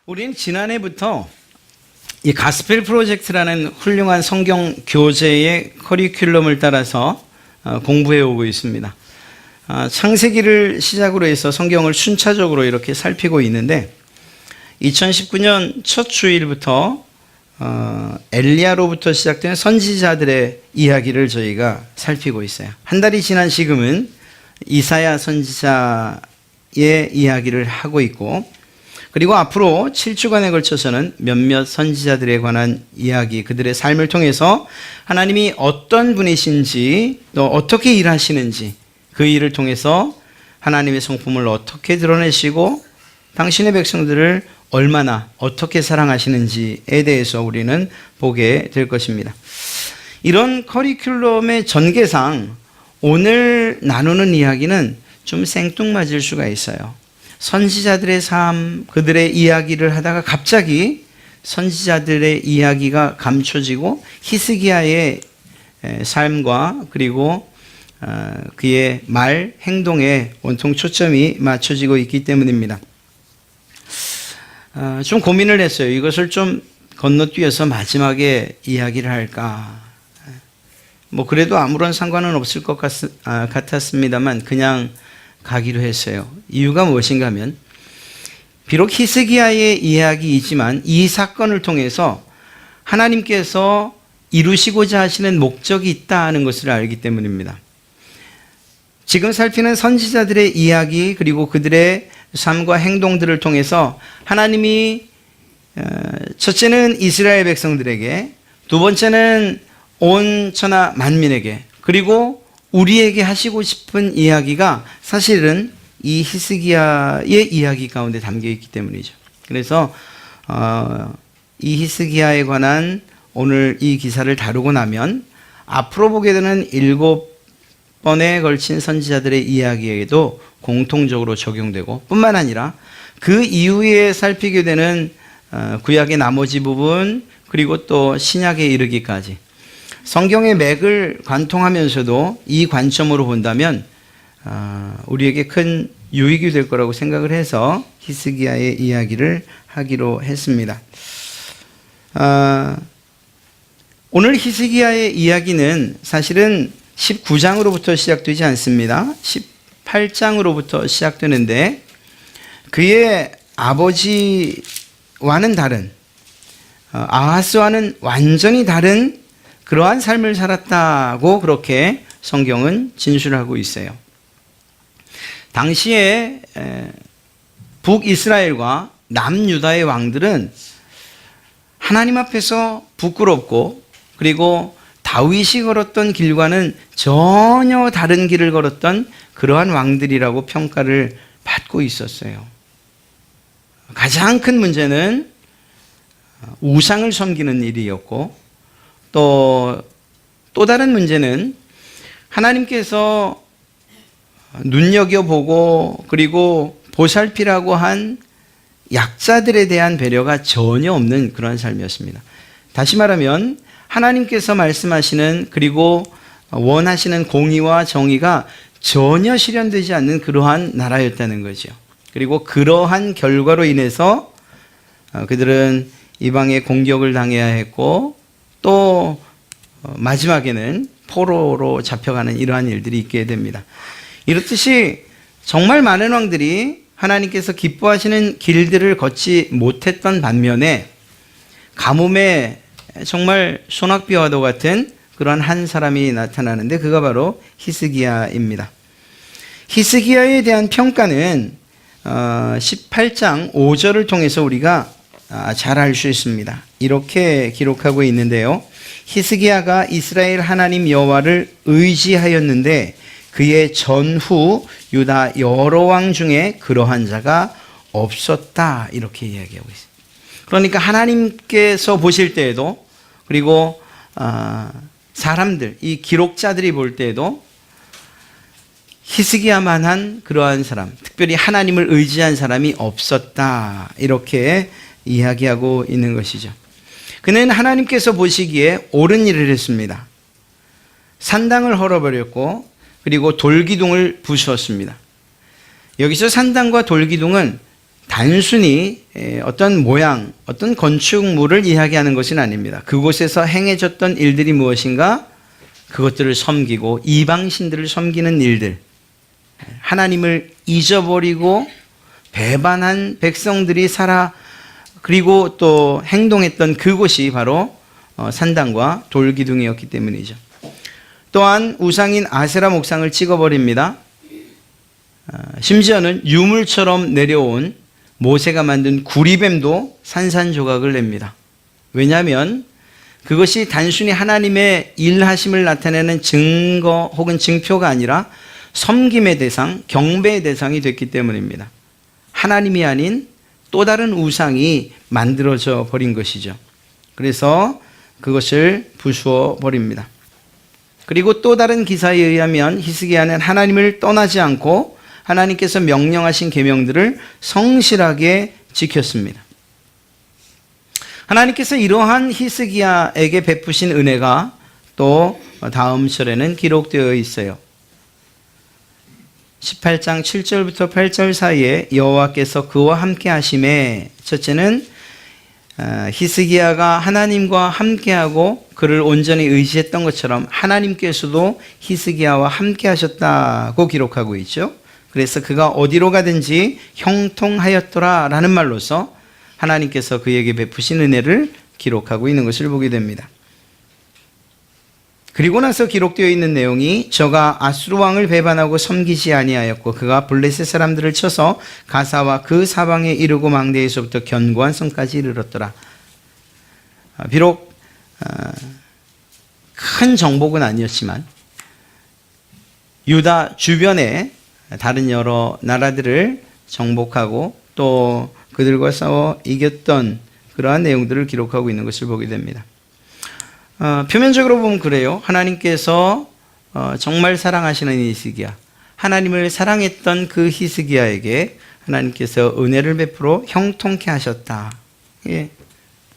우리는 지난해부터 이 가스펠 프로젝트라는 훌륭한 성경 교재의 커리큘럼을 따라서 공부해 오고 있습니다. 창세기를 시작으로 해서 성경을 순차적으로 이렇게 살피고 있는데 2019년 첫 주일부터 엘리야로부터 시작된 선지자들의 이야기를 저희가 살피고 있어요. 한 달이 지난 지금은 이사야 선지자의 이야기를 하고 있고, 그리고 앞으로 7주간에 걸쳐서는 몇몇 선지자들에 관한 이야기, 그들의 삶을 통해서 하나님이 어떤 분이신지 또 어떻게 일하시는지, 그 일을 통해서 하나님의 성품을 어떻게 드러내시고 당신의 백성들을 얼마나 어떻게 사랑하시는지에 대해서 우리는 보게 될 것입니다. 이런 커리큘럼의 전개상 오늘 나누는 이야기는 좀 생뚱맞을 수가 있어요. 선지자들의 삶, 그들의 이야기를 하다가 갑자기 선지자들의 이야기가 감춰지고 히스기야의 삶과 그리고 그의 말, 행동에 온통 초점이 맞춰지고 있기 때문입니다. 좀 고민을 했어요. 이것을 좀 건너뛰어서 마지막에 이야기를 할까. 그래도 아무런 상관은 없을 것 같았습니다만 그냥 가기로 했어요. 이유가 무엇인가 하면, 비록 히스기야의 이야기이지만 이 사건을 통해서 하나님께서 이루시고자 하시는 목적이 있다는 것을 알기 때문입니다. 지금 살피는 선지자들의 이야기, 그리고 그들의 삶과 행동들을 통해서 하나님이 첫째는 이스라엘 백성들에게, 두 번째는 온 천하 만민에게, 그리고 우리에게 하시고 싶은 이야기가 사실은 이 히스기야의 이야기 가운데 담겨 있기 때문이죠. 그래서 이 히스기야에 관한 오늘 이 기사를 다루고 나면 앞으로 보게 되는 7번에 걸친 선지자들의 이야기에도 공통적으로 적용되고, 뿐만 아니라 그 이후에 살피게 되는 구약의 나머지 부분, 그리고 또 신약에 이르기까지 성경의 맥을 관통하면서도 이 관점으로 본다면 우리에게 큰 유익이 될 거라고 생각을 해서 히스기야의 이야기를 하기로 했습니다. 오늘 히스기야의 이야기는 사실은 19장으로부터 시작되지 않습니다. 18장으로부터 시작되는데, 그의 아버지와는 다른, 아하스와는 완전히 다른 그러한 삶을 살았다고 그렇게 성경은 진술하고 있어요. 당시에 북이스라엘과 남유다의 왕들은 하나님 앞에서 부끄럽고, 그리고 다윗이 걸었던 길과는 전혀 다른 길을 걸었던 그러한 왕들이라고 평가를 받고 있었어요. 가장 큰 문제는 우상을 섬기는 일이었고, 또 다른 문제는 하나님께서 눈여겨보고 그리고 보살피라고 한 약자들에 대한 배려가 전혀 없는 그런 삶이었습니다. 다시 말하면 하나님께서 말씀하시는, 그리고 원하시는 공의와 정의가 전혀 실현되지 않는 그러한 나라였다는 거죠. 그리고 그러한 결과로 인해서 그들은 이방의 공격을 당해야 했고, 또 마지막에는 포로로 잡혀가는 이러한 일들이 있게 됩니다. 이렇듯이 정말 많은 왕들이 하나님께서 기뻐하시는 길들을 걷지 못했던 반면에 가뭄에 정말 소낙비와도 같은 그러한 한 사람이 나타나는데, 그가 바로 히스기야입니다. 히스기야에 대한 평가는 18장 5절을 통해서 우리가 잘 알 수 있습니다. 이렇게 기록하고 있는데요. 히스기야가 이스라엘 하나님 여호와를 의지하였는데 그의 전후 유다 여러 왕 중에 그러한 자가 없었다, 이렇게 이야기하고 있습니다. 그러니까 하나님께서 보실 때에도, 그리고 사람들, 이 기록자들이 볼 때에도 히스기야만한 그러한 사람, 특별히 하나님을 의지한 사람이 없었다, 이렇게 이야기하고 있는 것이죠. 그는 하나님께서 보시기에 옳은 일을 했습니다. 산당을 헐어버렸고, 그리고 돌기둥을 부수었습니다. 여기서 산당과 돌기둥은 단순히 어떤 모양, 어떤 건축물을 이야기하는 것은 아닙니다. 그곳에서 행해졌던 일들이 무엇인가? 그것들을 섬기고 이방신들을 섬기는 일들, 하나님을 잊어버리고 배반한 백성들이 살아 그리고 또 행동했던 그곳이 바로 산당과 돌기둥이었기 때문이죠. 또한 우상인 아세라 목상을 찍어버립니다. 심지어는 유물처럼 내려온 모세가 만든 구리뱀도 산산조각을 냅니다. 왜냐하면 그것이 단순히 하나님의 일하심을 나타내는 증거 혹은 증표가 아니라 섬김의 대상, 경배의 대상이 됐기 때문입니다. 하나님이 아닌 또 다른 우상이 만들어져 버린 것이죠. 그래서 그것을 부수어 버립니다. 그리고 또 다른 기사에 의하면 히스기야는 하나님을 떠나지 않고 하나님께서 명령하신 계명들을 성실하게 지켰습니다. 하나님께서 이러한 히스기야에게 베푸신 은혜가 또 다음 절에는 기록되어 있어요. 18장 7절부터 8절 사이에 여호와께서 그와 함께 하심에, 첫째는 히스기야가 하나님과 함께하고 그를 온전히 의지했던 것처럼 하나님께서도 히스기야와 함께 하셨다고 기록하고 있죠. 그래서 그가 어디로 가든지 형통하였더라 라는 말로서 하나님께서 그에게 베푸신 은혜를 기록하고 있는 것을 보게 됩니다. 그리고 나서 기록되어 있는 내용이 저가 아수르 왕을 배반하고 섬기지 아니하였고 그가 블레셋 사람들을 쳐서 가사와 그 사방에 이르고 망대에서부터 견고한 성까지 이르렀더라. 비록 큰 정복은 아니었지만 유다 주변에 다른 여러 나라들을 정복하고 또 그들과 싸워 이겼던 그러한 내용들을 기록하고 있는 것을 보게 됩니다. 표면적으로 보면 그래요. 하나님께서 정말 사랑하시는 히스기야, 하나님을 사랑했던 그 히스기야에게 하나님께서 은혜를 베풀어 형통케 하셨다. 예,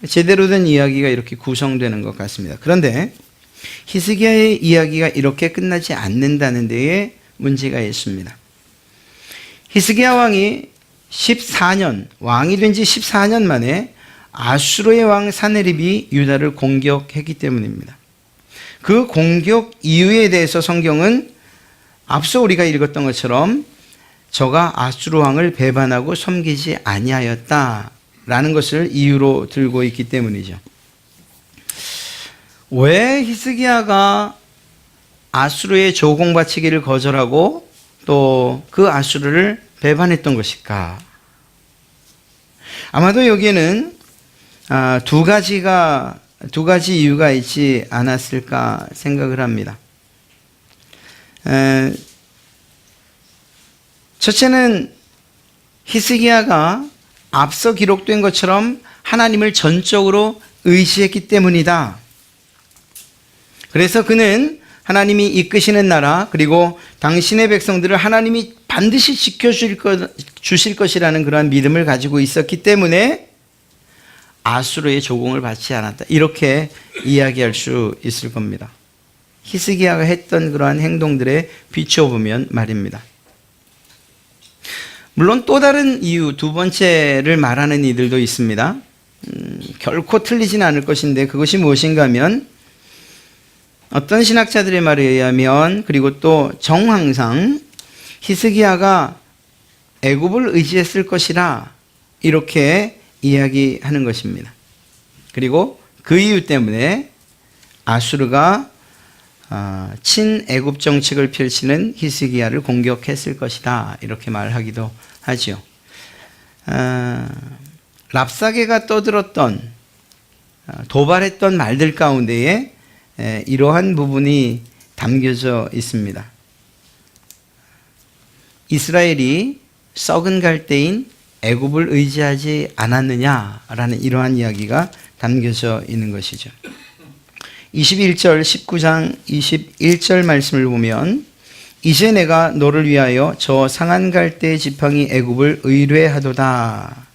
제대로 된 이야기가 이렇게 구성되는 것 같습니다. 그런데 히스기야의 이야기가 이렇게 끝나지 않는다는 데에 문제가 있습니다. 히스기야 왕이 14년, 왕이 된 지 14년 만에 아수르의 왕 사네립이 유다를 공격했기 때문입니다. 그 공격 이유에 대해서 성경은 앞서 우리가 읽었던 것처럼 저가 아수르 왕을 배반하고 섬기지 아니하였다라는 것을 이유로 들고 있기 때문이죠. 왜 히스기야가 아수르의 조공바치기를 거절하고 또 그 아수르를 배반했던 것일까? 아마도 여기에는 두 가지 이유가 있지 않았을까 생각을 합니다. 첫째는 히스기야가 앞서 기록된 것처럼 하나님을 전적으로 의지했기 때문이다. 그래서 그는 하나님이 이끄시는 나라 그리고 당신의 백성들을 하나님이 반드시 지켜주실 것이라는 그러한 믿음을 가지고 있었기 때문에 아수르의 조공을 받지 않았다. 이렇게 이야기할 수 있을 겁니다. 히스기야가 했던 그러한 행동들에 비춰보면 말입니다. 물론 또 다른 이유, 두 번째를 말하는 이들도 있습니다. 결코 틀리진 않을 것인데 그것이 무엇인가 하면 어떤 신학자들의 말에 의하면 그리고 또 정황상 히스기야가 애굽을 의지했을 것이라 이렇게 이야기하는 것입니다. 그리고 그 이유 때문에 아수르가 친애굽 정책을 펼치는 히스기야를 공격했을 것이다 이렇게 말하기도 하죠. 랍사게가 떠들었던 도발했던 말들 가운데에 이러한 부분이 담겨져 있습니다. 이스라엘이 썩은 갈대인 애굽을 의지하지 않았느냐라는 이러한 이야기가 담겨져 있는 것이죠. 21절 19장 21절 말씀을 보면 이제 내가 너를 위하여 저 상한 갈대의 지팡이 애굽을 의뢰하도다.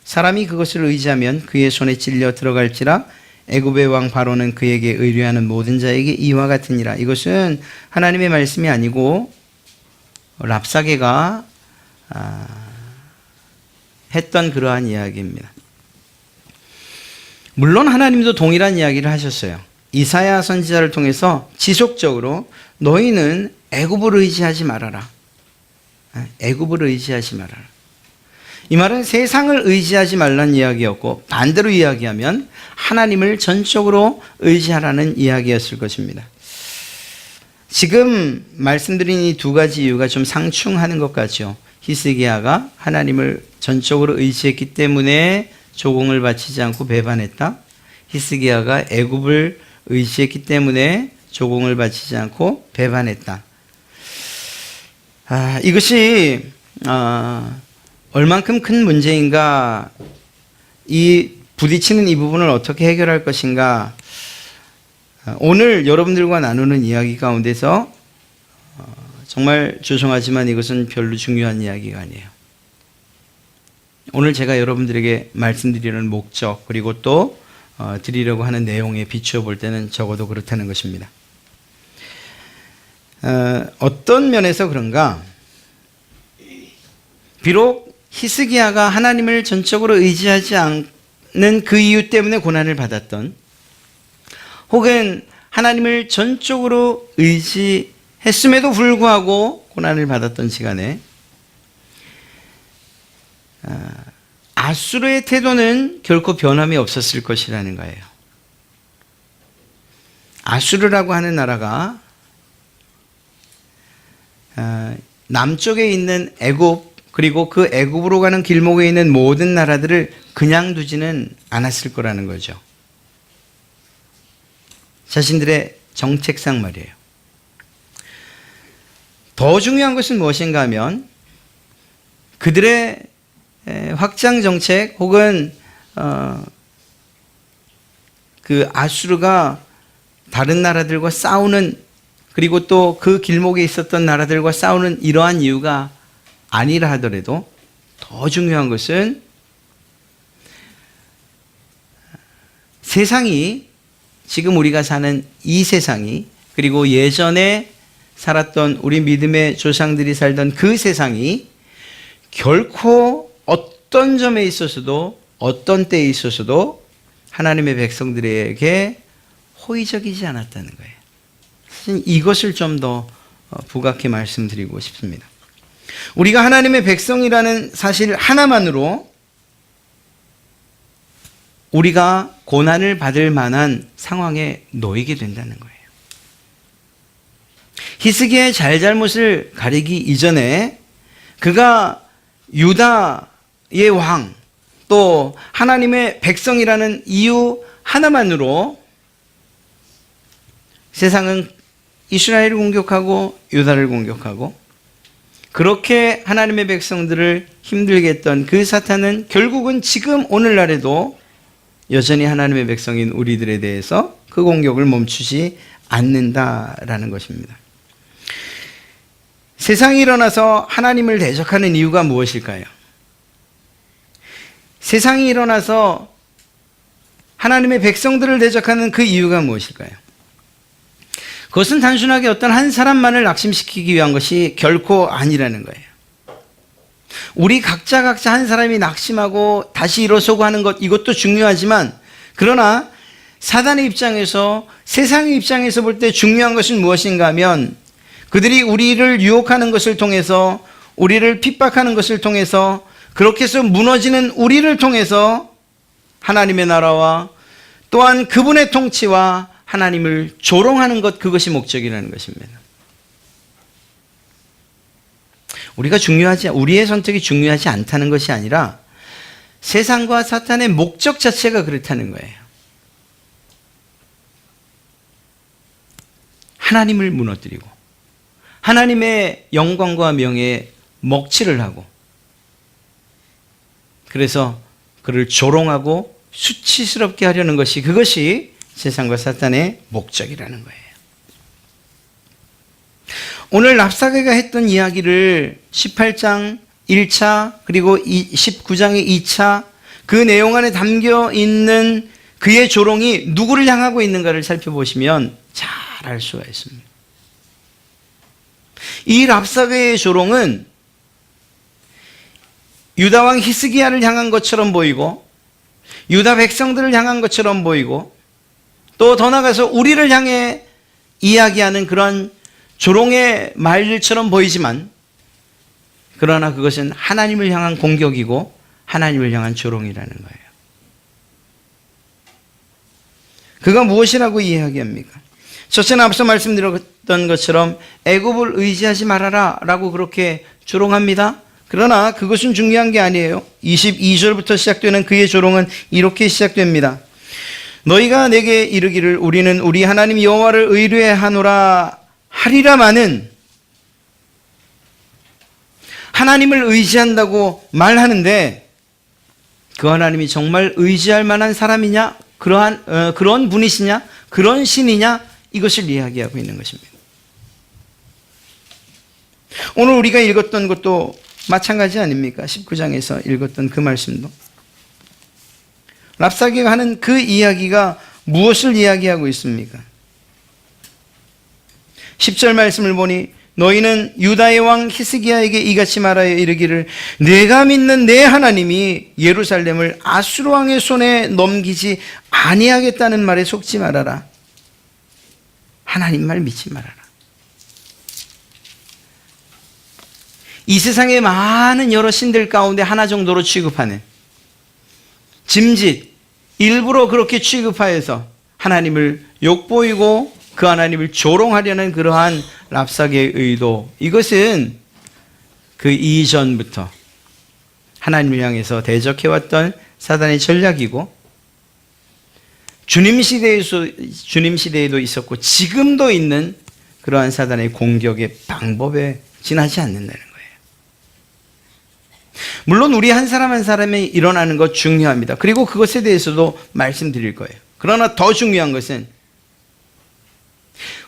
사람이 그것을 의지하면 그의 손에 찔려 들어갈지라 애굽의 왕 바로는 그에게 의뢰하는 모든 자에게 이와 같으니라. 이것은 하나님의 말씀이 아니고 랍사게가 했던 그러한 이야기입니다. 물론 하나님도 동일한 이야기를 하셨어요. 이사야 선지자를 통해서 지속적으로 너희는 애굽을 의지하지 말아라. 애굽을 의지하지 말아라. 이 말은 세상을 의지하지 말라는 이야기였고, 반대로 이야기하면 하나님을 전적으로 의지하라는 이야기였을 것입니다. 지금 말씀드린 이 두 가지 이유가 좀 상충하는 것 같죠. 히스기야가 하나님을 전적으로 의지했기 때문에 조공을 바치지 않고 배반했다. 히스기야가 애굽을 의지했기 때문에 조공을 바치지 않고 배반했다. 이것이 얼만큼 큰 문제인가, 이 부딪히는 이 부분을 어떻게 해결할 것인가, 오늘 여러분들과 나누는 이야기 가운데서 정말 죄송하지만 이것은 별로 중요한 이야기가 아니에요. 오늘 제가 여러분들에게 말씀드리는 목적, 그리고 또 드리려고 하는 내용에 비추어 볼 때는 적어도 그렇다는 것입니다. 어떤 면에서 그런가? 비록 히스기야가 하나님을 전적으로 의지하지 않는 그 이유 때문에 고난을 받았던, 혹은 하나님을 전적으로 의지했음에도 불구하고 고난을 받았던 시간에 아수르의 태도는 결코 변함이 없었을 것이라는 거예요. 아수르라고 하는 나라가 남쪽에 있는 애굽, 그리고 그 애굽으로 가는 길목에 있는 모든 나라들을 그냥 두지는 않았을 거라는 거죠. 자신들의 정책상 말이에요. 더 중요한 것은 무엇인가 하면 그들의 확장 정책, 혹은 그 아수르가 다른 나라들과 싸우는, 그리고 또 그 길목에 있었던 나라들과 싸우는 이러한 이유가 아니라 하더라도 더 중요한 것은 세상이, 지금 우리가 사는 이 세상이, 그리고 예전에 살았던 우리 믿음의 조상들이 살던 그 세상이 결코 어떤 점에 있어서도, 어떤 때에 있어서도 하나님의 백성들에게 호의적이지 않았다는 거예요. 사실 이것을 좀 더 부각해 말씀드리고 싶습니다. 우리가 하나님의 백성이라는 사실 하나만으로 우리가 고난을 받을 만한 상황에 놓이게 된다는 거예요. 히스기야의 잘잘못을 가리기 이전에 그가 유다의 왕, 또 하나님의 백성이라는 이유 하나만으로 세상은 이스라엘을 공격하고 유다를 공격하고, 그렇게 하나님의 백성들을 힘들게 했던 그 사탄은 결국은 지금 오늘날에도 여전히 하나님의 백성인 우리들에 대해서 그 공격을 멈추지 않는다라는 것입니다. 세상이 일어나서 하나님을 대적하는 이유가 무엇일까요? 세상이 일어나서 하나님의 백성들을 대적하는 그 이유가 무엇일까요? 그것은 단순하게 어떤 한 사람만을 낙심시키기 위한 것이 결코 아니라는 거예요. 우리 각자 한 사람이 낙심하고 다시 일어서고 하는 것, 이것도 중요하지만, 그러나 사단의 입장에서, 세상의 입장에서 볼 때 중요한 것은 무엇인가 하면, 그들이 우리를 유혹하는 것을 통해서, 우리를 핍박하는 것을 통해서, 그렇게 해서 무너지는 우리를 통해서 하나님의 나라와 또한 그분의 통치와 하나님을 조롱하는 것, 그것이 목적이라는 것입니다. 우리의 선택이 중요하지 않다는 것이 아니라 세상과 사탄의 목적 자체가 그렇다는 거예요. 하나님을 무너뜨리고 하나님의 영광과 명예에 먹칠을 하고, 그래서 그를 조롱하고 수치스럽게 하려는 것이, 그것이 세상과 사탄의 목적이라는 거예요. 오늘 랍사게가 했던 이야기를 18장 1차 그리고 19장의 2차 그 내용 안에 담겨 있는 그의 조롱이 누구를 향하고 있는가를 살펴보시면 잘 알 수가 있습니다. 이 랍사게의 조롱은 유다 왕 히스기야를 향한 것처럼 보이고 유다 백성들을 향한 것처럼 보이고 또 더 나아가서 우리를 향해 이야기하는 그런 조롱의 말들처럼 보이지만 그러나 그것은 하나님을 향한 공격이고 하나님을 향한 조롱이라는 거예요. 그가 무엇이라고 이야기합니까? 첫째는 앞서 말씀드렸던 것처럼 애굽을 의지하지 말아라 라고 그렇게 조롱합니다. 그러나 그것은 중요한 게 아니에요. 22절부터 시작되는 그의 조롱은 이렇게 시작됩니다. 너희가 내게 이르기를 우리는 우리 하나님 여호와를 의뢰하노라 하리라마는 하나님을 의지한다고 말하는데 그 하나님이 정말 의지할 만한 사람이냐? 그런 분이시냐? 그런 신이냐? 이것을 이야기하고 있는 것입니다. 오늘 우리가 읽었던 것도 마찬가지 아닙니까? 19장에서 읽었던 그 말씀도. 랍사게가 하는 그 이야기가 무엇을 이야기하고 있습니까? 10절 말씀을 보니 너희는 유다의 왕 히스기야에게 이같이 말하여 이르기를 내가 믿는 내 하나님이 예루살렘을 아수르 왕의 손에 넘기지 아니하겠다는 말에 속지 말아라. 하나님 말 믿지 말아라. 이 세상의 많은 여러 신들 가운데 하나 정도로 취급하는 짐짓, 일부러 그렇게 취급하여서 하나님을 욕보이고 그 하나님을 조롱하려는 그러한 랍사게의 의도, 이것은 그 이전부터 하나님을 향해서 대적해왔던 사단의 전략이고 주님 시대에도 있었고 지금도 있는 그러한 사단의 공격의 방법에 지나지 않는다는 거예요. 물론 우리 한 사람 한 사람이 일어나는 것 중요합니다. 그리고 그것에 대해서도 말씀드릴 거예요. 그러나 더 중요한 것은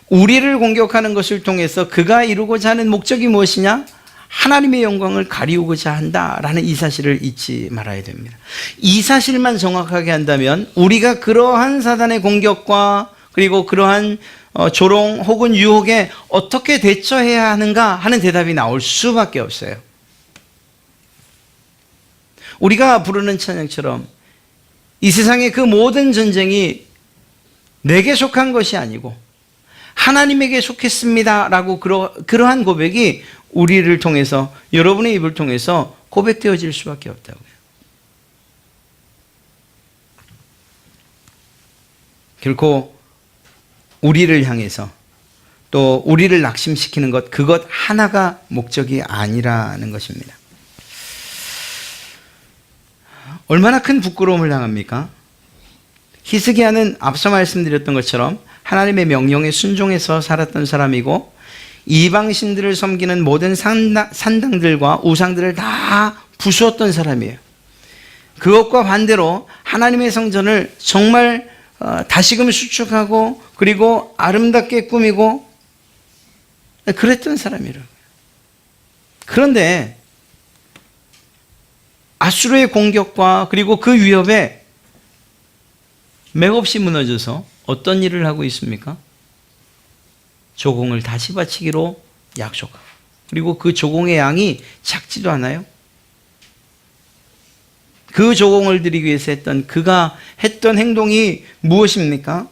우리를 공격하는 것을 통해서 그가 이루고자 하는 목적이 무엇이냐? 하나님의 영광을 가리우고자 한다라는 이 사실을 잊지 말아야 됩니다. 이 사실만 정확하게 한다면 우리가 그러한 사단의 공격과 그리고 그러한 조롱 혹은 유혹에 어떻게 대처해야 하는가 하는 대답이 나올 수밖에 없어요. 우리가 부르는 찬양처럼 이 세상의 그 모든 전쟁이 내게 속한 것이 아니고 하나님에게 속했습니다라고 그러한 고백이 우리를 통해서 여러분의 입을 통해서 고백되어질 수밖에 없다고요. 결코 우리를 향해서 또 우리를 낙심시키는 것, 그것 하나가 목적이 아니라는 것입니다. 얼마나 큰 부끄러움을 당합니까? 히스기야는 앞서 말씀드렸던 것처럼 하나님의 명령에 순종해서 살았던 사람이고 이방신들을 섬기는 모든 산당들과 우상들을 다 부수었던 사람이에요. 그것과 반대로 하나님의 성전을 정말 다시금 수축하고 그리고 아름답게 꾸미고 그랬던 사람이라고요. 그런데 아수르의 공격과 그리고 그 위협에 맥없이 무너져서 어떤 일을 하고 있습니까? 조공을 다시 바치기로 약속하고 그리고 그 조공의 양이 작지도 않아요. 그 조공을 드리기 위해서 그가 했던 행동이 무엇입니까?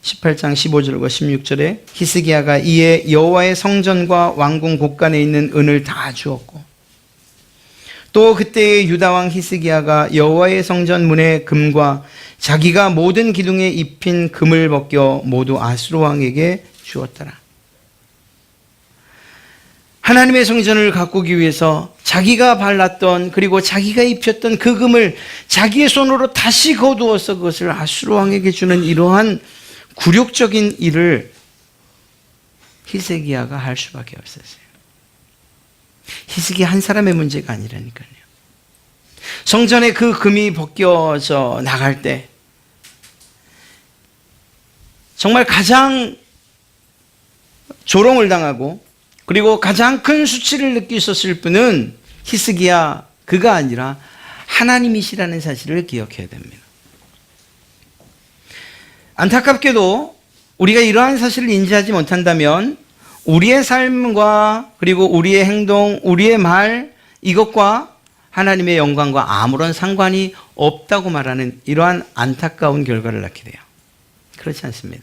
18장 15절과 16절에 히스기야가 이에 여호와의 성전과 왕궁 곳간에 있는 은을 다 주었고 또 그때의 유다 왕 히스기야가 여호와의 성전 문의 금과 자기가 모든 기둥에 입힌 금을 벗겨 모두 아수르 왕에게 주었더라. 하나님의 성전을 가꾸기 위해서 자기가 발랐던 그리고 자기가 입혔던 그 금을 자기의 손으로 다시 거두어서 그것을 아수르 왕에게 주는 이러한 굴욕적인 일을 히스기야가 할 수밖에 없었어요. 히스기야 한 사람의 문제가 아니라니까요. 성전에 그 금이 벗겨져 나갈 때 정말 가장 조롱을 당하고 그리고 가장 큰 수치를 느끼셨을 분은 히스기야 그가 아니라 하나님이시라는 사실을 기억해야 됩니다. 안타깝게도 우리가 이러한 사실을 인지하지 못한다면 우리의 삶과 그리고 우리의 행동, 우리의 말 이것과 하나님의 영광과 아무런 상관이 없다고 말하는 이러한 안타까운 결과를 낳게 돼요. 그렇지 않습니다.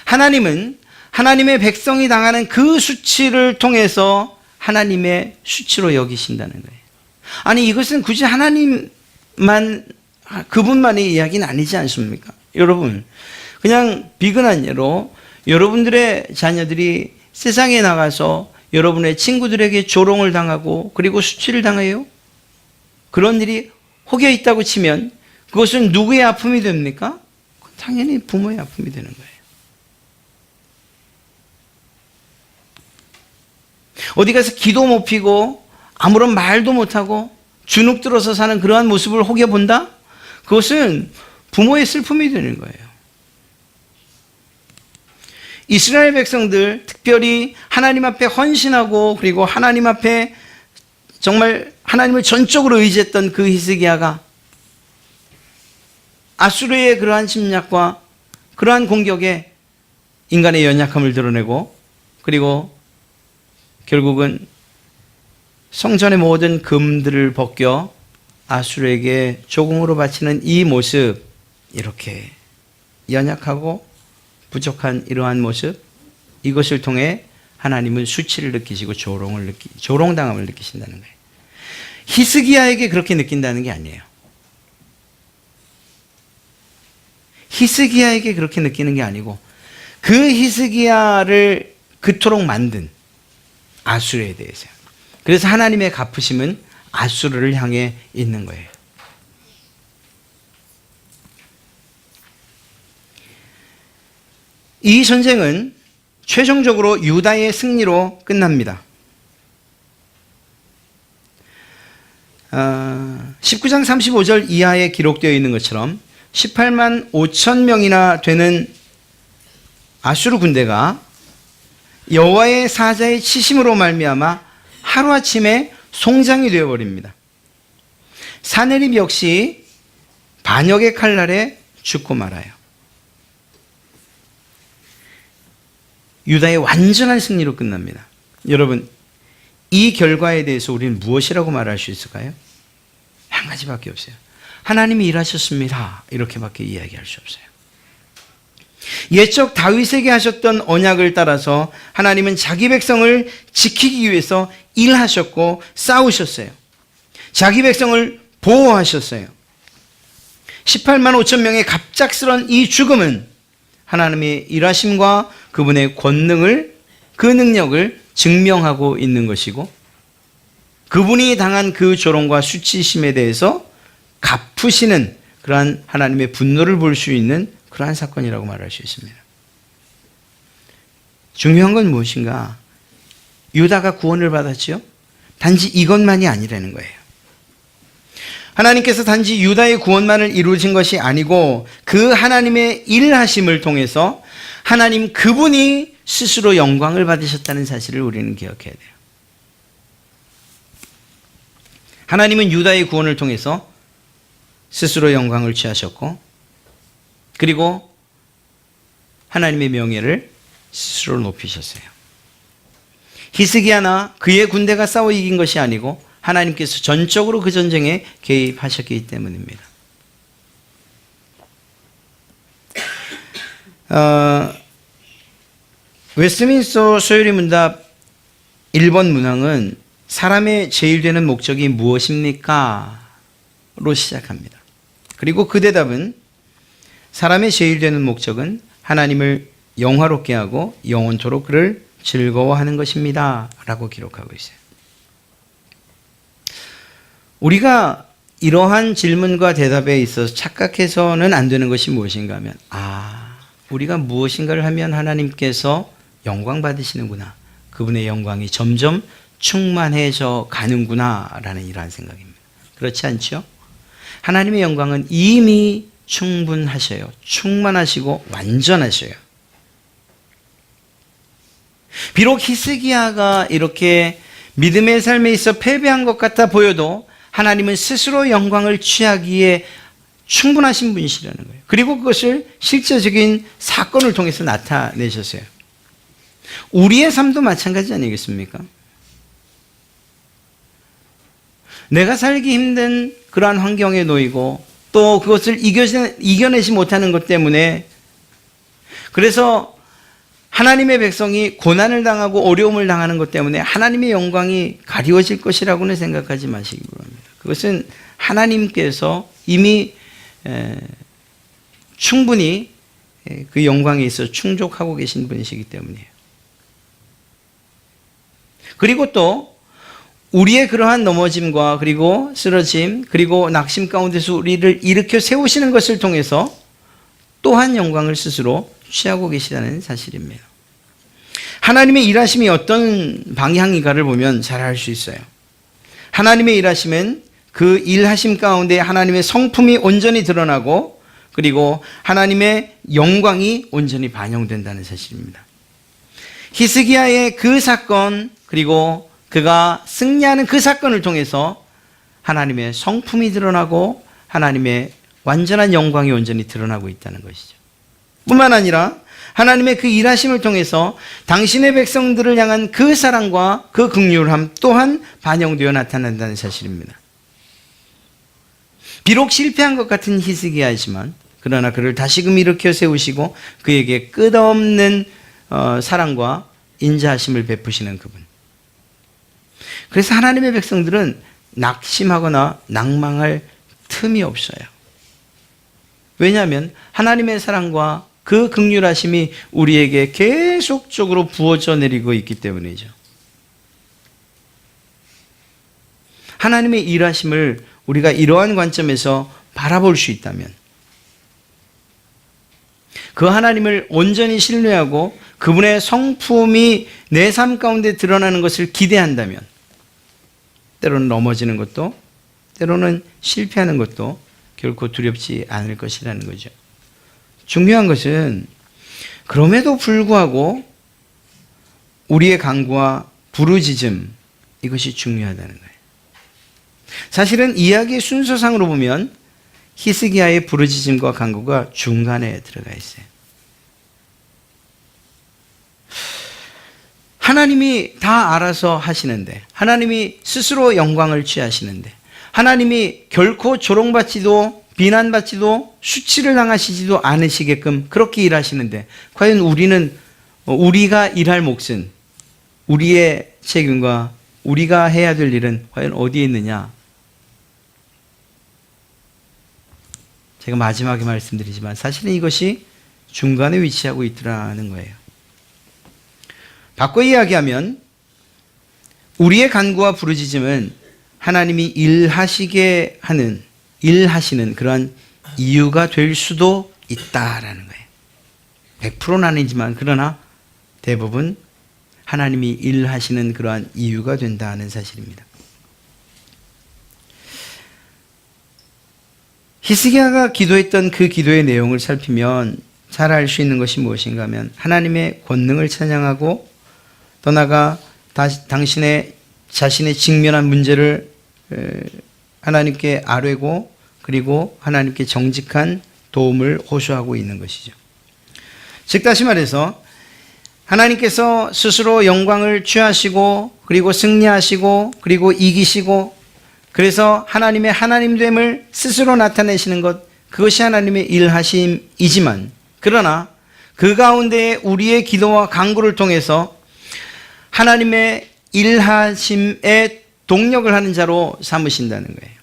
하나님은 하나님의 백성이 당하는 그 수치를 통해서 하나님의 수치로 여기신다는 거예요. 아니, 이것은 굳이 그분만의 이야기는 아니지 않습니까? 여러분, 그냥 비근한 예로 여러분들의 자녀들이 세상에 나가서 여러분의 친구들에게 조롱을 당하고 그리고 수치를 당해요. 그런 일이 혹여 있다고 치면 그것은 누구의 아픔이 됩니까? 당연히 부모의 아픔이 되는 거예요. 어디 가서 기도 못 피고 아무런 말도 못하고 주눅 들어서 사는 그러한 모습을 혹여 본다? 그것은 부모의 슬픔이 되는 거예요. 이스라엘 백성들, 특별히 하나님 앞에 헌신하고 그리고 하나님 앞에 정말 하나님을 전적으로 의지했던 그 히스기야가 아수르의 그러한 침략과 그러한 공격에 인간의 연약함을 드러내고 그리고 결국은 성전의 모든 금들을 벗겨 아수르에게 조공으로 바치는 이 모습, 이렇게 연약하고 부족한 이러한 모습, 이것을 통해 하나님은 수치를 느끼시고 조롱당함을 느끼신다는 거예요. 히스기야에게 그렇게 느낀다는 게 아니에요. 히스기야에게 그렇게 느끼는 게 아니고 그 히스기야를 그토록 만든 아수르에 대해서요. 그래서 하나님의 갚으심은 아수르를 향해 있는 거예요. 이 전쟁은 최종적으로 유다의 승리로 끝납니다. 19장 35절 이하에 기록되어 있는 것처럼 18만 5천 명이나 되는 아수르 군대가 여호와의 사자의 치심으로 말미암아 하루아침에 송장이 되어버립니다. 사내립 역시 반역의 칼날에 죽고 말아요. 유다의 완전한 승리로 끝납니다. 여러분, 이 결과에 대해서 우리는 무엇이라고 말할 수 있을까요? 한 가지밖에 없어요. 하나님이 일하셨습니다. 이렇게밖에 이야기할 수 없어요. 옛적 다윗에게 하셨던 언약을 따라서 하나님은 자기 백성을 지키기 위해서 일하셨고 싸우셨어요. 자기 백성을 보호하셨어요. 18만 5천 명의 갑작스런 이 죽음은 하나님의 일하심과 그분의 권능을, 그 능력을 증명하고 있는 것이고, 그분이 당한 그 조롱과 수치심에 대해서 갚으시는 그러한 하나님의 분노를 볼 수 있는 그러한 사건이라고 말할 수 있습니다. 중요한 건 무엇인가? 유다가 구원을 받았지요? 단지 이것만이 아니라는 거예요. 하나님께서 단지 유다의 구원만을 이루신 것이 아니고 그 하나님의 일하심을 통해서 하나님 그분이 스스로 영광을 받으셨다는 사실을 우리는 기억해야 돼요. 하나님은 유다의 구원을 통해서 스스로 영광을 취하셨고, 그리고 하나님의 명예를 스스로 높이셨어요. 히스기야나 그의 군대가 싸워 이긴 것이 아니고 하나님께서 전적으로 그 전쟁에 개입하셨기 때문입니다. 웨스트민스터 소요리 문답 1번 문항은 사람의 제일 되는 목적이 무엇입니까? 로 시작합니다. 그리고 그 대답은 사람의 제일 되는 목적은 하나님을 영화롭게 하고 영원토록 그를 즐거워하는 것입니다. 라고 기록하고 있어요. 우리가 이러한 질문과 대답에 있어서 착각해서는 안 되는 것이 무엇인가 하면, 우리가 무엇인가를 하면 하나님께서 영광 받으시는구나. 그분의 영광이 점점 충만해져 가는구나. 라는 이러한 생각입니다. 그렇지 않죠? 하나님의 영광은 이미 충분하셔요. 충만하시고 완전하셔요. 비록 히스기야가 이렇게 믿음의 삶에 있어 패배한 것 같아 보여도 하나님은 스스로 영광을 취하기에 충분하신 분이시라는 거예요. 그리고 그것을 실제적인 사건을 통해서 나타내셨어요. 우리의 삶도 마찬가지 아니겠습니까? 내가 살기 힘든 그러한 환경에 놓이고 또 그것을 이겨내지 못하는 것 때문에 그래서 하나님의 백성이 고난을 당하고 어려움을 당하는 것 때문에 하나님의 영광이 가리워질 것이라고는 생각하지 마시기 바랍니다. 그것은 하나님께서 이미 충분히 그 영광에 있어 충족하고 계신 분이시기 때문이에요. 그리고 또 우리의 그러한 넘어짐과 그리고 쓰러짐 그리고 낙심 가운데서 우리를 일으켜 세우시는 것을 통해서 또한 영광을 스스로 취하고 계시다는 사실입니다. 하나님의 일하심이 어떤 방향인가를 보면 잘 알 수 있어요. 하나님의 일하심은 그 일하심 가운데 하나님의 성품이 온전히 드러나고 그리고 하나님의 영광이 온전히 반영된다는 사실입니다. 히스기야의 그 사건 그리고 그가 승리하는 그 사건을 통해서 하나님의 성품이 드러나고 하나님의 완전한 영광이 온전히 드러나고 있다는 것이죠. 뿐만 아니라 하나님의 그 일하심을 통해서 당신의 백성들을 향한 그 사랑과 그 긍휼함 또한 반영되어 나타난다는 사실입니다. 비록 실패한 것 같은 히스기야이지만 그러나 그를 다시금 일으켜 세우시고 그에게 끝없는 사랑과 인자하심을 베푸시는 그분. 그래서 하나님의 백성들은 낙심하거나 낭망할 틈이 없어요. 왜냐하면 하나님의 사랑과 그 긍휼하심이 우리에게 계속적으로 부어져 내리고 있기 때문이죠. 하나님의 일하심을 우리가 이러한 관점에서 바라볼 수 있다면 그 하나님을 온전히 신뢰하고 그분의 성품이 내 삶 가운데 드러나는 것을 기대한다면 때로는 넘어지는 것도 때로는 실패하는 것도 결코 두렵지 않을 것이라는 거죠. 중요한 것은 그럼에도 불구하고 우리의 간구와 부르짖음 이것이 중요하다는 거예요. 사실은 이야기의 순서상으로 보면 히스기야의 부르짖음과 간구가 중간에 들어가 있어요. 하나님이 다 알아서 하시는데 하나님이 스스로 영광을 취하시는데 하나님이 결코 조롱받지도 비난받지도 수치를 당하시지도 않으시게끔 그렇게 일하시는데 과연 우리가 일할 몫은 우리의 책임과 우리가 해야 될 일은 과연 어디에 있느냐? 제가 마지막에 말씀드리지만 사실은 이것이 중간에 위치하고 있더라는 거예요. 바꿔 이야기하면 우리의 간구와 부르짖음은 하나님이 일하시는 그러한 이유가 될 수도 있다라는 거예요. 100%는 아니지만 그러나 대부분 하나님이 일하시는 그러한 이유가 된다는 사실입니다. 히스기야가 기도했던 그 기도의 내용을 살피면 잘 알 수 있는 것이 무엇인가 하면 하나님의 권능을 찬양하고 더 나아가 자신의 직면한 문제를 하나님께 아뢰고 그리고 하나님께 정직한 도움을 호소하고 있는 것이죠. 즉 다시 말해서 하나님께서 스스로 영광을 취하시고 그리고 승리하시고 그리고 이기시고 그래서 하나님의 하나님됨을 스스로 나타내시는 것 그것이 하나님의 일하심이지만 그러나 그 가운데 우리의 기도와 간구를 통해서 하나님의 일하심에 동력을 하는 자로 삼으신다는 거예요.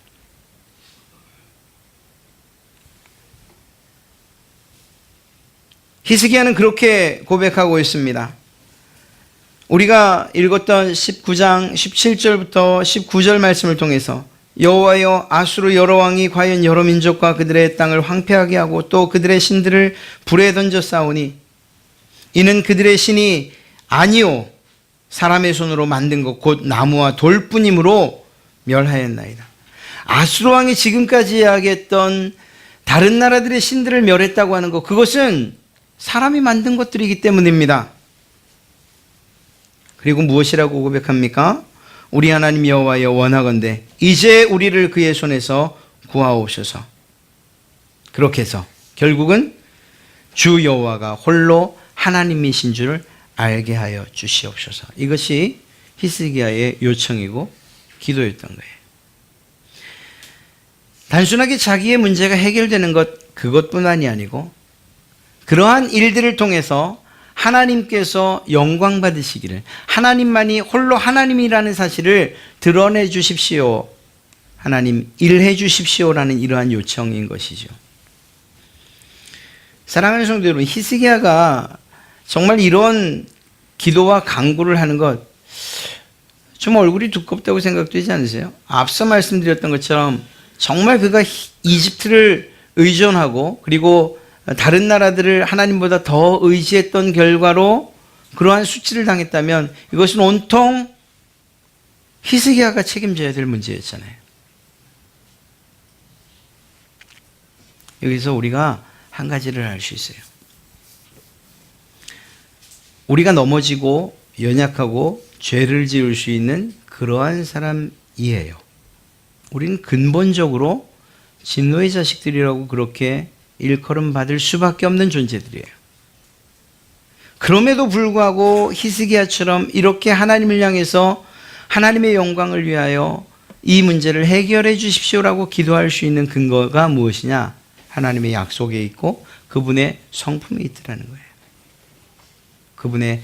히스기야는 그렇게 고백하고 있습니다. 우리가 읽었던 19장 17절부터 19절 말씀을 통해서 여호와여 아수르 여러 왕이 과연 여러 민족과 그들의 땅을 황폐하게 하고 또 그들의 신들을 불에 던져 싸우니 이는 그들의 신이 아니요 사람의 손으로 만든 것 곧 나무와 돌뿐이므로 멸하였나이다. 아수르 왕이 지금까지 이야기했던 다른 나라들의 신들을 멸했다고 하는 것 그것은 사람이 만든 것들이기 때문입니다. 그리고 무엇이라고 고백합니까? 우리 하나님 여호와여 원하건대 이제 우리를 그의 손에서 구하옵소서. 그렇게 해서 결국은 주 여호와가 홀로 하나님이신 줄 알게 하여 주시옵소서. 이것이 히스기야의 요청이고 기도였던 거예요. 단순하게 자기의 문제가 해결되는 것 그것뿐만이 아니고 그러한 일들을 통해서 하나님께서 영광 받으시기를, 하나님만이 홀로 하나님이라는 사실을 드러내 주십시오, 하나님 일해 주십시오라는 이러한 요청인 것이죠. 사랑하는 성도 여러분, 히스기야가 정말 이런 기도와 간구를 하는 것 좀 얼굴이 두껍다고 생각되지 않으세요? 앞서 말씀드렸던 것처럼 정말 그가 이집트를 의존하고 그리고 다른 나라들을 하나님보다 더 의지했던 결과로 그러한 수치를 당했다면 이것은 온통 히스기야가 책임져야 될 문제였잖아요. 여기서 우리가 한 가지를 알 수 있어요. 우리가 넘어지고 연약하고 죄를 지을 수 있는 그러한 사람이에요. 우리는 근본적으로 진노의 자식들이라고 그렇게 일컬음 받을 수밖에 없는 존재들이에요. 그럼에도 불구하고 히스기야처럼 이렇게 하나님을 향해서 하나님의 영광을 위하여 이 문제를 해결해 주십시오라고 기도할 수 있는 근거가 무엇이냐? 하나님의 약속에 있고 그분의 성품에 있더라는 거예요. 그분의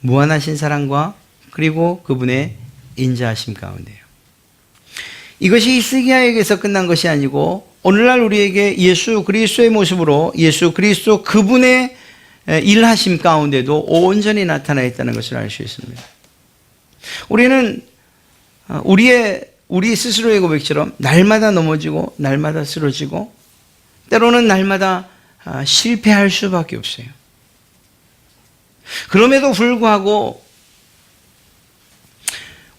무한하신 사랑과 그리고 그분의 인자하심 가운데요. 이것이 히스기야에게서 끝난 것이 아니고 오늘날 우리에게 예수 그리스도의 모습으로 예수 그리스도 그분의 일하심 가운데도 온전히 나타나 있다는 것을 알 수 있습니다. 우리는 우리 스스로의 고백처럼 날마다 넘어지고 날마다 쓰러지고 때로는 날마다 실패할 수밖에 없어요. 그럼에도 불구하고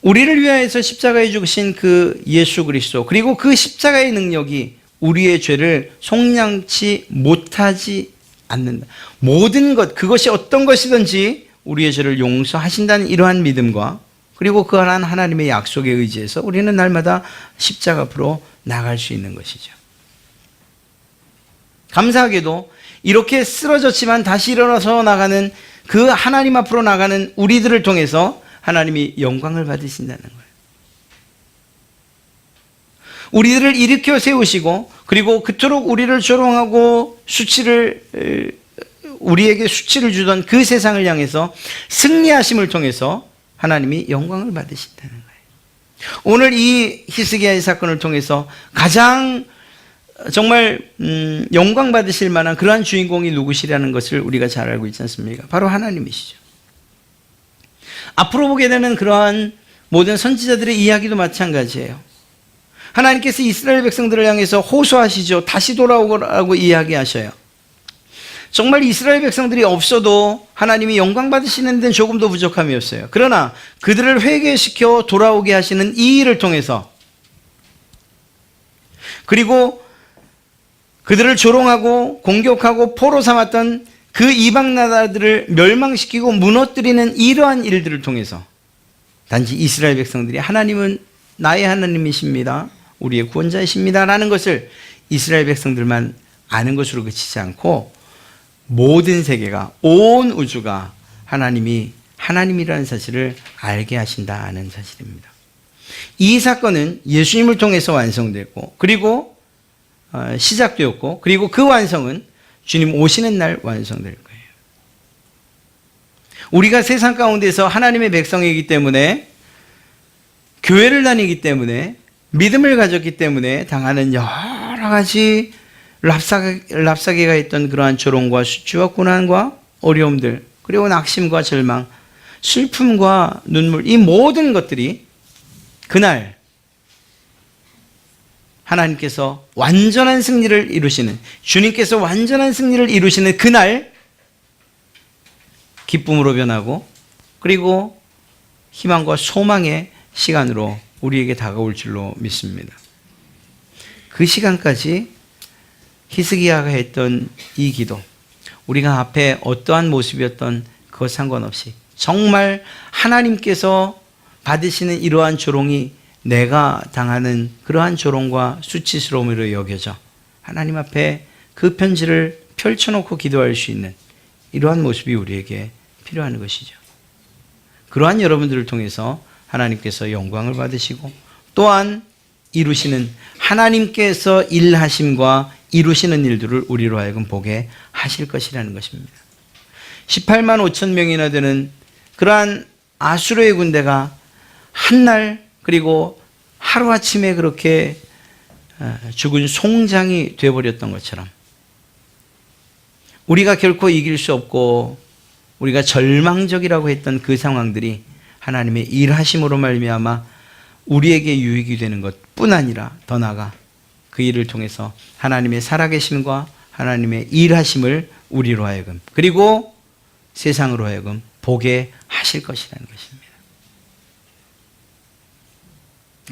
우리를 위하여서 십자가에 죽으신 그 예수 그리스도 그리고 그 십자가의 능력이 우리의 죄를 속량치 못하지 않는다. 모든 것, 그것이 어떤 것이든지 우리의 죄를 용서하신다는 이러한 믿음과 그리고 그 하나님의 약속에 의지해서 우리는 날마다 십자가 앞으로 나갈 수 있는 것이죠. 감사하게도 이렇게 쓰러졌지만 다시 일어나서 나가는 그 하나님 앞으로 나가는 우리들을 통해서 하나님이 영광을 받으신다는 거예요. 우리들을 일으켜 세우시고 그리고 그토록 우리를 조롱하고 우리에게 수치를 주던 그 세상을 향해서 승리하심을 통해서 하나님이 영광을 받으신다는 거예요. 오늘 이 히스기야의 사건을 통해서 가장 정말 영광 받으실 만한 그러한 주인공이 누구시라는 것을 우리가 잘 알고 있지 않습니까? 바로 하나님이시죠. 앞으로 보게 되는 그러한 모든 선지자들의 이야기도 마찬가지예요. 하나님께서 이스라엘 백성들을 향해서 호소하시죠. 다시 돌아오라고 이야기하셔요. 정말 이스라엘 백성들이 없어도 하나님이 영광 받으시는 데는 조금도 부족함이 없어요. 그러나 그들을 회개시켜 돌아오게 하시는 이 일을 통해서 그리고 그들을 조롱하고 공격하고 포로 삼았던 그 이방 나라들을 멸망시키고 무너뜨리는 이러한 일들을 통해서 단지 이스라엘 백성들이 하나님은 나의 하나님이십니다. 우리의 구원자이십니다. 라는 것을 이스라엘 백성들만 아는 것으로 그치지 않고 모든 세계가, 온 우주가 하나님이 하나님이라는 사실을 알게 하신다는 사실입니다. 이 사건은 예수님을 통해서 완성됐고 그리고 시작되었고 그리고 그 완성은 주님 오시는 날 완성될 거예요. 우리가 세상 가운데서 하나님의 백성이기 때문에 교회를 다니기 때문에 믿음을 가졌기 때문에 당하는 여러 가지 랍사개가 있던 그러한 조롱과 수치와 고난과 어려움들 그리고 낙심과 절망, 슬픔과 눈물 이 모든 것들이 그날 하나님께서 완전한 승리를 이루시는 주님께서 완전한 승리를 이루시는 그날 기쁨으로 변하고 그리고 희망과 소망의 시간으로 우리에게 다가올 줄로 믿습니다. 그 시간까지 히스기야가 했던 이 기도 우리가 앞에 어떠한 모습이었던 그것 상관없이 정말 하나님께서 받으시는 이러한 조롱이 내가 당하는 그러한 조롱과 수치스러움으로 여겨져 하나님 앞에 그 편지를 펼쳐놓고 기도할 수 있는 이러한 모습이 우리에게 필요한 것이죠. 그러한 여러분들을 통해서 하나님께서 영광을 받으시고 또한 이루시는 하나님께서 일하심과 이루시는 일들을 우리로 하여금 보게 하실 것이라는 것입니다. 18만 5천 명이나 되는 그러한 아수르의 군대가 한날 그리고 하루아침에 그렇게 죽은 송장이 되어버렸던 것처럼 우리가 결코 이길 수 없고 우리가 절망적이라고 했던 그 상황들이 하나님의 일하심으로 말미암아 우리에게 유익이 되는 것뿐 아니라 더 나아가 그 일을 통해서 하나님의 살아계심과 하나님의 일하심을 우리로 하여금 그리고 세상으로 하여금 보게 하실 것이라는 것입니다.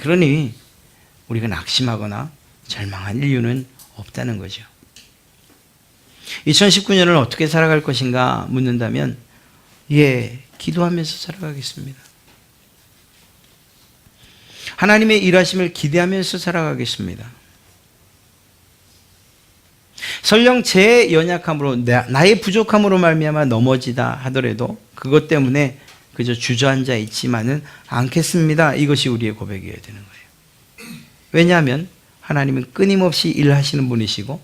그러니 우리가 낙심하거나 절망할 이유는 없다는 거죠. 2019년을 어떻게 살아갈 것인가 묻는다면 기도하면서 살아가겠습니다. 하나님의 일하심을 기대하면서 살아가겠습니다. 설령 제 연약함으로 나의 부족함으로 말미암아 넘어지다 하더라도 그것 때문에 그저 주저앉아 있지만은 않겠습니다. 이것이 우리의 고백이어야 되는 거예요. 왜냐하면 하나님은 끊임없이 일하시는 분이시고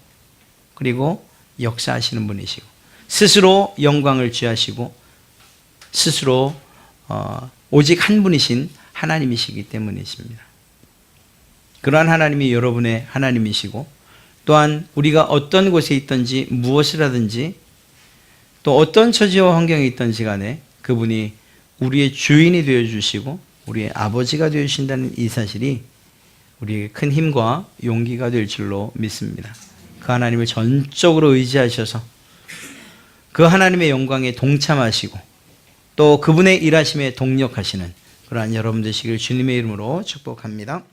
그리고 역사하시는 분이시고 스스로 영광을 취하시고 스스로 오직 한 분이신 하나님이시기 때문이십니다. 그러한 하나님이 여러분의 하나님이시고 또한 우리가 어떤 곳에 있든지 무엇을 하든지 또 어떤 처지와 환경에 있든지 간에 그분이 우리의 주인이 되어주시고 우리의 아버지가 되어주신다는 이 사실이 우리에게 큰 힘과 용기가 될 줄로 믿습니다. 그 하나님을 전적으로 의지하셔서 그 하나님의 영광에 동참하시고 또 그분의 일하심에 동력하시는 그러한 여러분 되시길 주님의 이름으로 축복합니다.